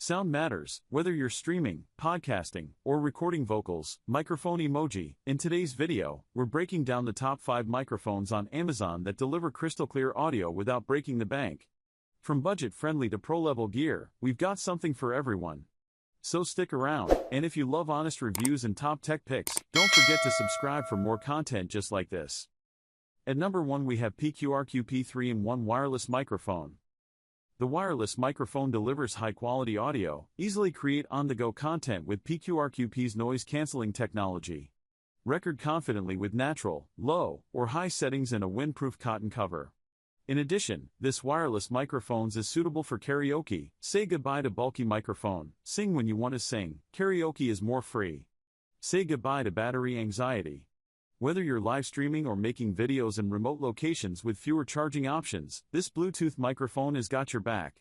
Sound matters, whether you're streaming, podcasting, or recording vocals. Microphone emoji. In today's video, we're breaking down the top 5 microphones on Amazon that deliver crystal clear audio without breaking the bank. From budget-friendly to pro-level gear, we've got something for everyone. So stick around, and if you love honest reviews and top tech picks, don't forget to subscribe for more content just like this. At number 1 we have PQRQP 3-in-1 wireless microphone. The wireless microphone delivers high-quality audio, easily create on-the-go content with PQRQP's noise-canceling technology. Record confidently with natural, low, or high settings and a windproof cotton cover. In addition, this wireless microphone is suitable for karaoke. Say goodbye to bulky microphone, sing when you want to sing, karaoke is more free. Say goodbye to battery anxiety. Whether you're live streaming or making videos in remote locations with fewer charging options, this Bluetooth microphone has got your back.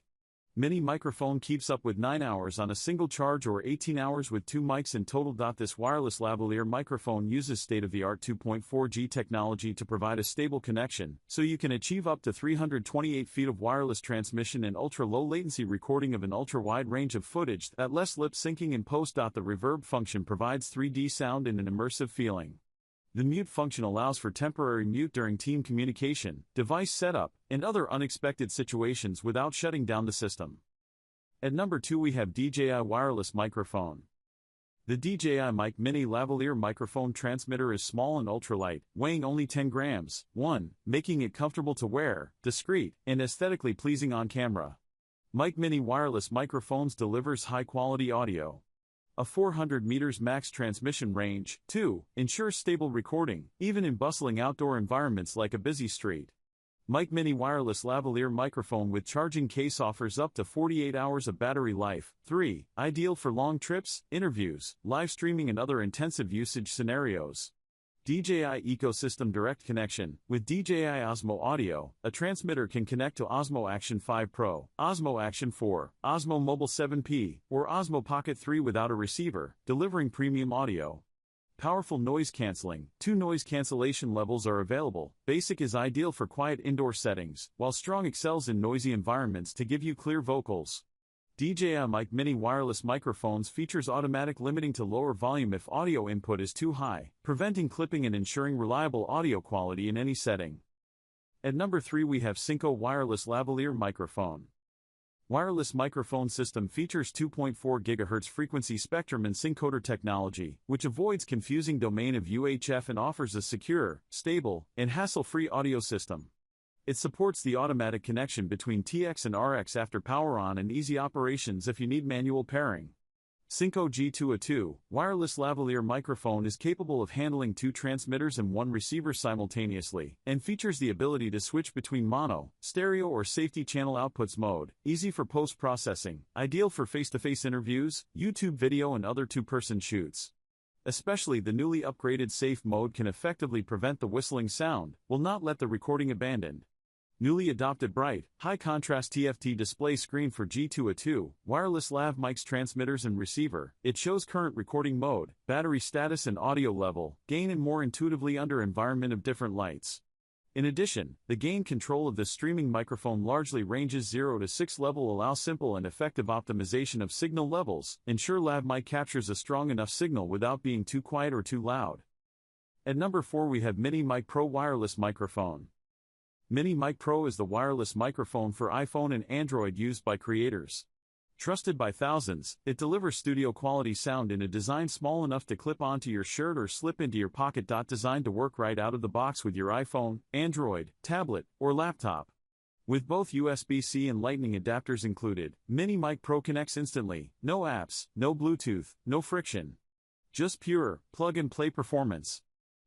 Mini microphone keeps up with 9 hours on a single charge or 18 hours with 2 mics in total. This wireless lavalier microphone uses state-of-the-art 2.4G technology to provide a stable connection, so you can achieve up to 328 feet of wireless transmission and ultra-low latency recording of an ultra-wide range of footage that less lip syncing in post. The reverb function provides 3D sound and an immersive feeling. The mute function allows for temporary mute during team communication, device setup, and other unexpected situations without shutting down the system. At number 2 we have DJI Wireless Microphone. The DJI Mic Mini Lavalier Microphone transmitter is small and ultralight, weighing only 10 grams, making it comfortable to wear, discreet, and aesthetically pleasing on camera. Mic Mini Wireless Microphones delivers high-quality audio. A 400 meters max transmission range. 2. Ensures stable recording, even in bustling outdoor environments like a busy street. Mic Mini Wireless Lavalier Microphone with charging case offers up to 48 hours of battery life. 3. Ideal for long trips, interviews, live streaming and other intensive usage scenarios. DJI Ecosystem Direct Connection. With DJI Osmo Audio, a transmitter can connect to Osmo Action 5 Pro, Osmo Action 4, Osmo Mobile 7P, or Osmo Pocket 3 without a receiver, delivering premium audio. Powerful noise cancelling. 2 noise cancellation levels are available. Basic is ideal for quiet indoor settings, while strong excels in noisy environments to give you clear vocals. DJI Mic Mini Wireless Microphones features automatic limiting to lower volume if audio input is too high, preventing clipping and ensuring reliable audio quality in any setting. At number 3 we have SYNCO Wireless Lavalier Microphone. Wireless microphone system features 2.4 GHz frequency spectrum and syncoder technology, which avoids confusing domain of UHF and offers a secure, stable, and hassle-free audio system. It supports the automatic connection between TX and RX after power on and easy operations if you need manual pairing. SYNCO G2A2 wireless lavalier microphone is capable of handling 2 transmitters and 1 receiver simultaneously, and features the ability to switch between mono, stereo or safety channel outputs mode, easy for post-processing, ideal for face-to-face interviews, YouTube video and other 2-person shoots. Especially the newly upgraded safe mode can effectively prevent the whistling sound, will not let the recording abandoned. Newly adopted bright, high-contrast TFT display screen for G2A2, wireless lav mics transmitters and receiver. It shows current recording mode, battery status and audio level, gain and more intuitively under environment of different lights. In addition, the gain control of the streaming microphone largely ranges 0 to 6 level allow simple and effective optimization of signal levels, ensure lav mic captures a strong enough signal without being too quiet or too loud. At number 4 we have Mini Mic Pro Wireless Microphone. Mini Mic Pro is the wireless microphone for iPhone and Android used by creators. Trusted by thousands, it delivers studio-quality sound in a design small enough to clip onto your shirt or slip into your pocket. Designed to work right out of the box with your iPhone, Android, tablet, or laptop. With both USB-C and Lightning adapters included, Mini Mic Pro connects instantly, no apps, no Bluetooth, no friction. Just pure, plug-and-play performance.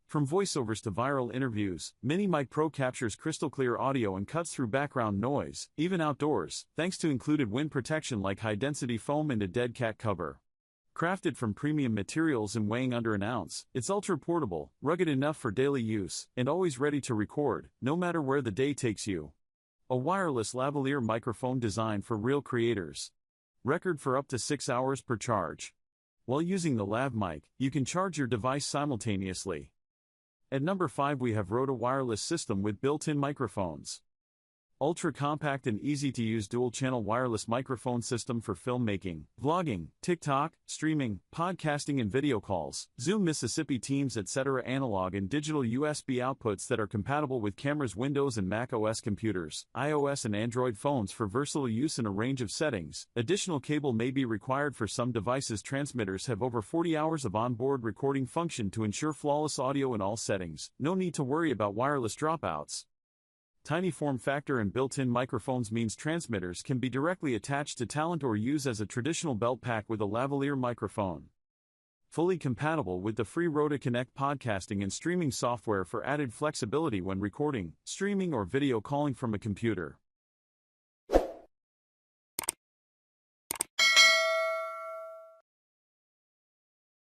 From voiceovers to viral interviews, Mini Mic Pro captures crystal clear audio and cuts through background noise, even outdoors, thanks to included wind protection like high-density foam and a dead cat cover. Crafted from premium materials and weighing under an ounce, it's ultra-portable, rugged enough for daily use, and always ready to record, no matter where the day takes you. A wireless lavalier microphone designed for real creators. Record for up to 6 hours per charge. While using the lav mic, you can charge your device simultaneously. At number 5 we have RØDE Wireless System with built-in microphones. Ultra-compact and easy-to-use dual-channel wireless microphone system for filmmaking, vlogging, TikTok, streaming, podcasting and video calls, Zoom, Mississippi Teams, etc. Analog and digital USB outputs that are compatible with cameras, Windows and Mac OS computers, iOS and Android phones for versatile use in a range of settings. Additional cable may be required for some devices. Transmitters have over 40 hours of onboard recording function to ensure flawless audio in all settings. No need to worry about wireless dropouts. Tiny form factor and built-in microphones means transmitters can be directly attached to talent or use as a traditional belt pack with a lavalier microphone. Fully compatible with the free RØDE Connect podcasting and streaming software for added flexibility when recording, streaming or video calling from a computer.